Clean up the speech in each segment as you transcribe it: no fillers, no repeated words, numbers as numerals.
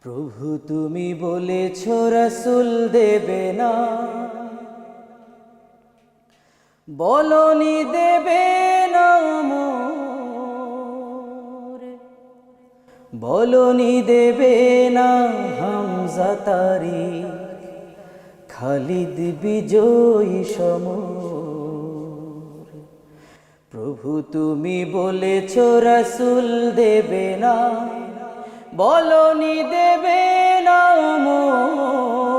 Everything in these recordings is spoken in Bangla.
প্রভু তুমি বলেছ রাসূল দেবে না, বলনি দেবে না মোরে, বলনি দেবে না হামজা তারিক, খালিদ বিজয়ী সমর। প্রভু তুমি বলেছ রাসূল দেবে না, বলনি দেবে না মোরে,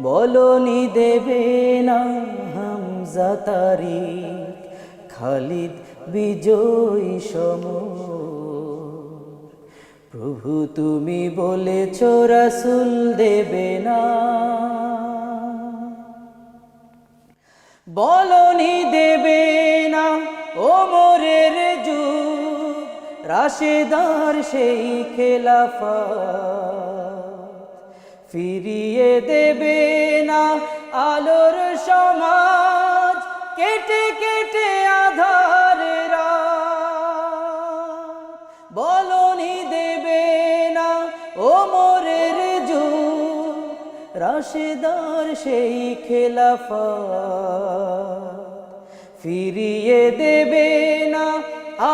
বলনি দেবে না হামজা তারিক, খালিদ বিজয়ী সমর। প্রভু তুমি বলেছ রাসূল দেবে না, বলনি দেবে না ওমরের যুগ, রাশেদার সেই খেলাফত, ফিরিয়ে দেবে না আলোর সমাজ, কেটে কেটে আধারে রাত। বলনি দেবে না ওমরের যুগ, রাশেদার সেই খেলাফত, ফিরিয়ে দেবে না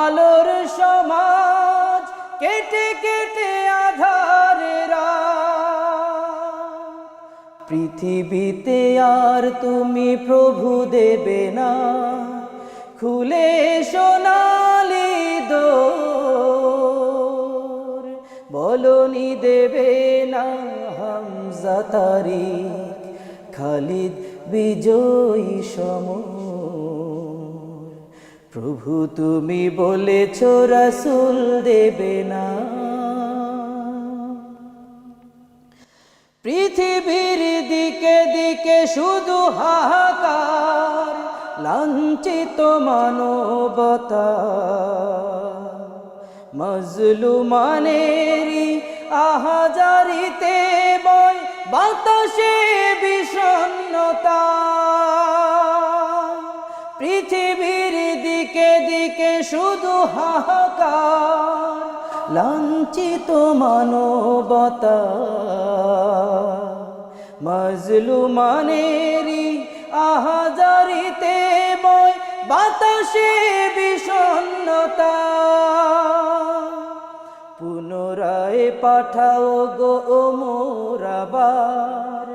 আলোর সমাজ, কেটে কেটে আধারে রাত। পৃথিবীতে আর তুমি প্রভু দেবে না, খুলে সোনালি দোর, বলনি দেবে না হামজা তারিক, খালিদ বিজয়ী সমর। প্রভু তুমি বলেছ রাসূল দেবে না, পৃথিবীর দিকে দিকে শুধু হাহাকার, লাঞ্ছিত মানবতা, মজলুমানেরই আহাজারিতে বয় বাতাসে বিষণ্ণতা। পৃথিবীর দিকে দিকে শুধু হাহাকার, লাঞ্ছিত মানবতা, মজলুমানেরই আহাজারিতে বয় বাতাসে বিষণ্ণতা। পুনরায় পাঠাও গো ওমর আবার,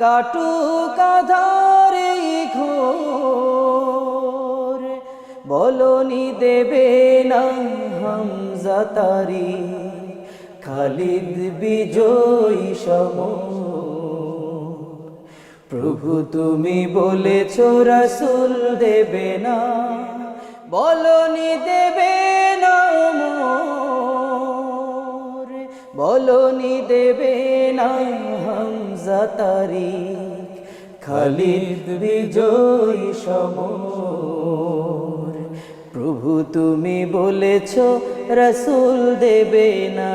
কাটুক আধারে ঘোর, বলনি দেবে না হামজা তারিক, খালিদ বিজয়ী সমর। প্রভু তুমি বলেছ রাসূল দেবে না, বলনি দেবে না মোরে, বলনি দেবে না হামজা তারিক, খালিদ বিজয়ী সমর। প্রভু তুমি বলেছ রাসূল দেবে না।